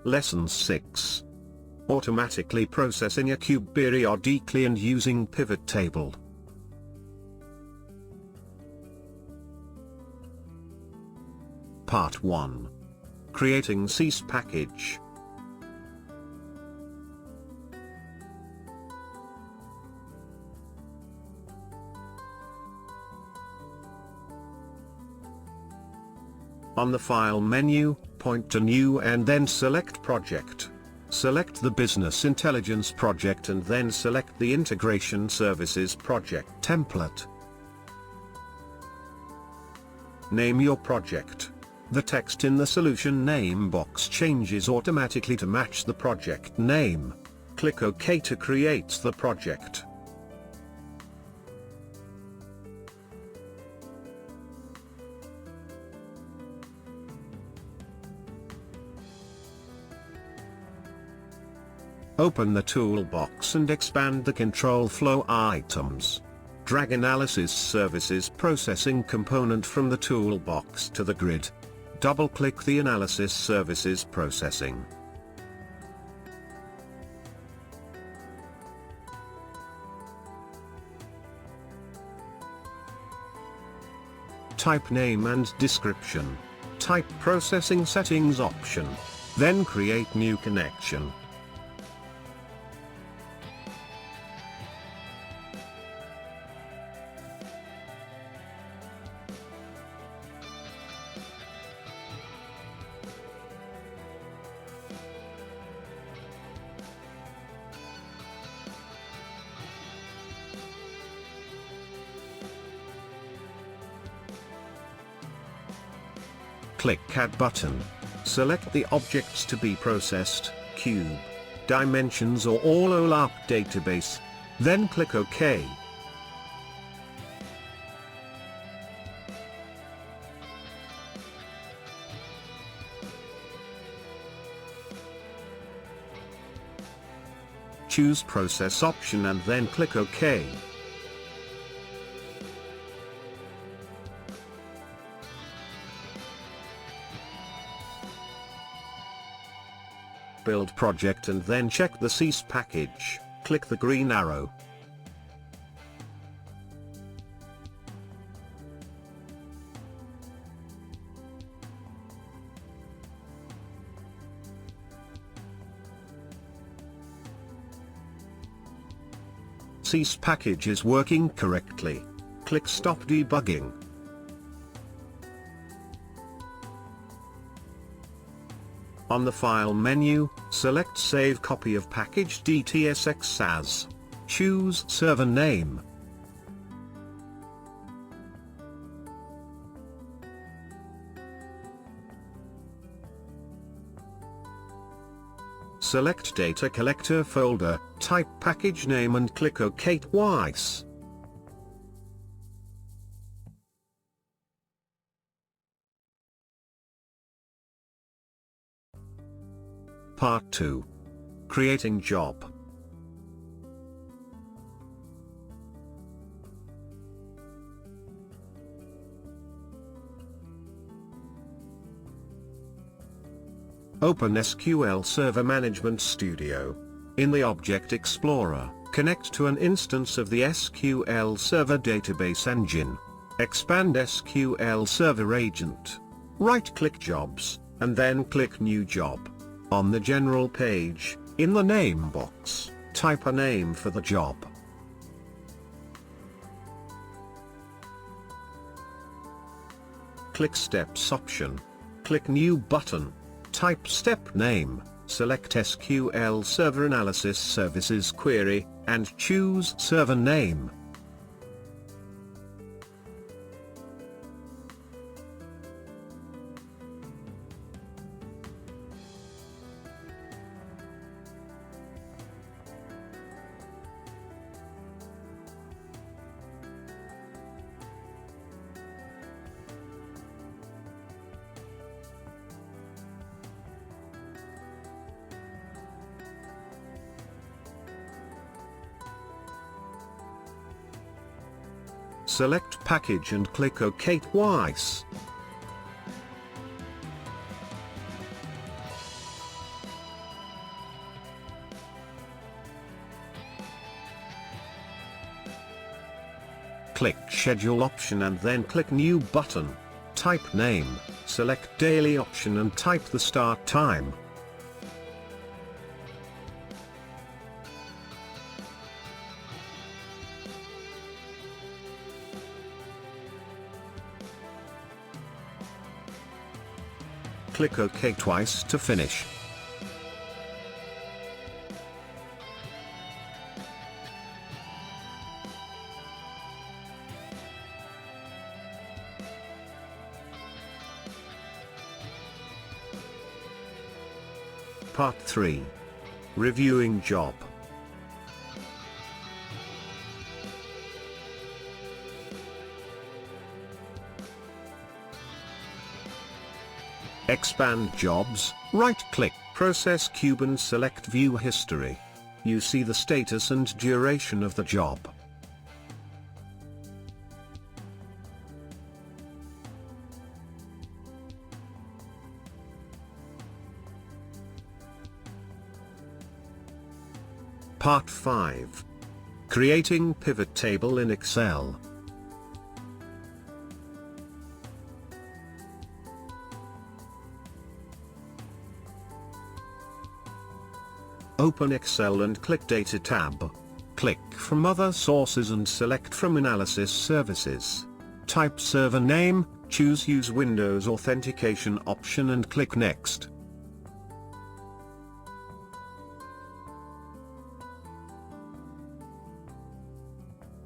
Lesson 6. Automatically processing a cube periodically and using pivot table. Part 1. Creating SSAS package. On the File menu, point to New and then select Project. Select the Business Intelligence project and then select the Integration Services project template. Name your project. The text in the solution name box changes automatically to match the project name. Click OK to create the project. Open the toolbox and expand the control flow items. Drag Analysis Services Processing component from the toolbox to the grid. Double-click the Analysis Services Processing. Type name and description. Type Processing Settings option. Then create new connection. Click Add button. Select the objects to be processed, cube, dimensions or all OLAP database. Then click OK. Choose Process option and then click OK. Build project and then check the SSAS package, click the green arrow. SSAS package is working correctly. Click Stop debugging. On the File menu, select Save Copy of Package DTSX as. Choose Server Name. Select Data Collector folder, type package name and click OK twice. Part 2. Creating job. Open SQL Server Management Studio. In the Object Explorer, connect to an instance of the SQL Server Database Engine. Expand SQL Server Agent. Right-click Jobs, and then click New Job. On the General page, in the name box, type a name for the job. Click Steps option. Click New button. Type step name, select SQL Server Analysis Services Query, and choose Server Name. Select Package and click OK twice. Click Schedule option and then click New button. Type name, select Daily option and type the start time. Click OK twice to finish. Part 3. Reviewing job. Expand jobs, right-click, process cube and select View History. You see the status and duration of the job. Part 5. Creating pivot table in Excel. Open Excel and click Data tab. Click from Other Sources and select from Analysis Services. Type server name, choose Use Windows Authentication option and click Next.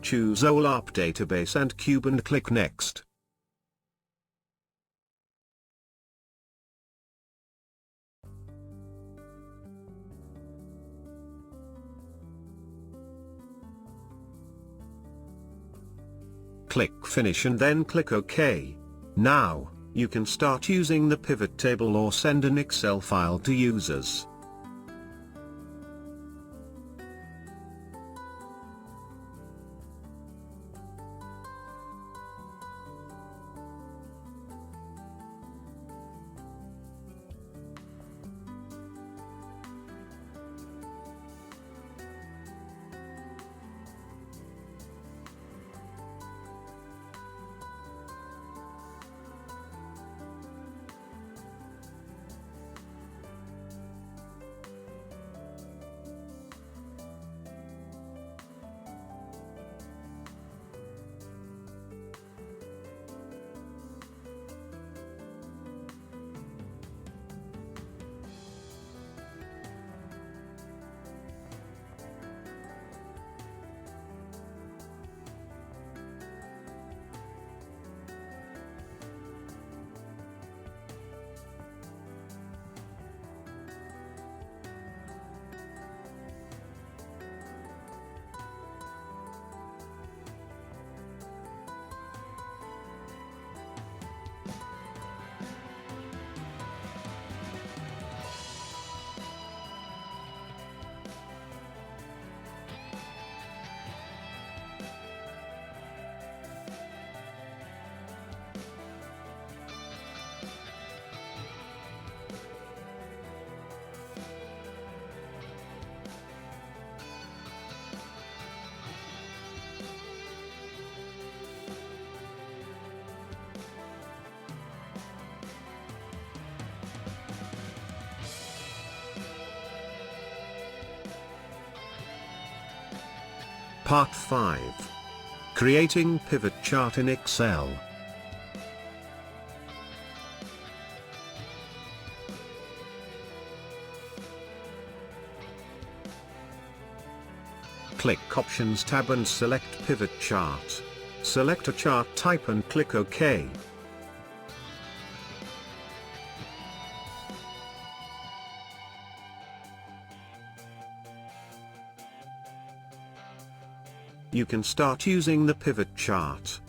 Choose OLAP Database and Cube and click Next. Click Finish and then click OK. Now, you can start using the pivot table or send an Excel file to users. Part 5. Creating pivot chart in Excel. Click Options tab and select Pivot Chart. Select a chart type and click OK. You can start using the pivot chart.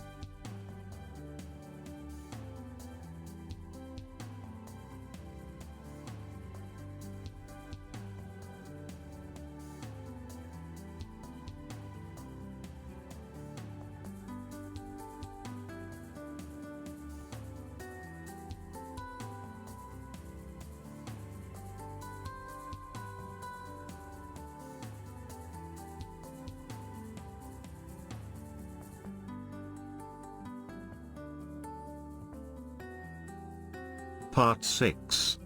Part 6.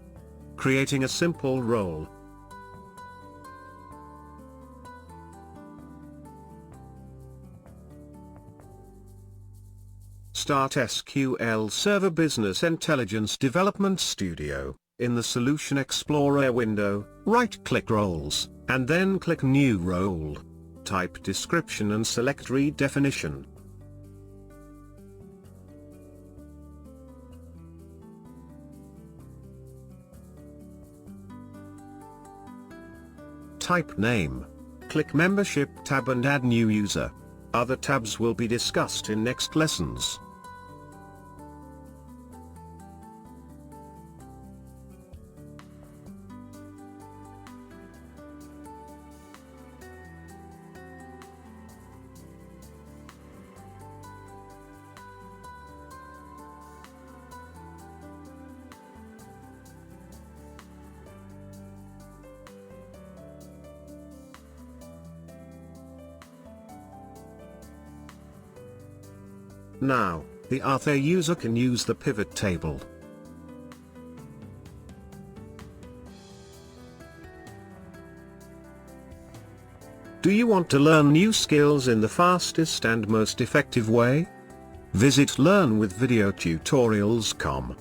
Creating a simple role. Start SQL Server Business Intelligence Development Studio. In the Solution Explorer window, right-click Roles, and then click New Role. Type description and select Read Definition. Type name. Click Membership tab and add New User. Other tabs will be discussed in next lessons. Now, the other user can use the pivot table. Do you want to learn new skills in the fastest and most effective way? Visit learnwithvideotutorials.com.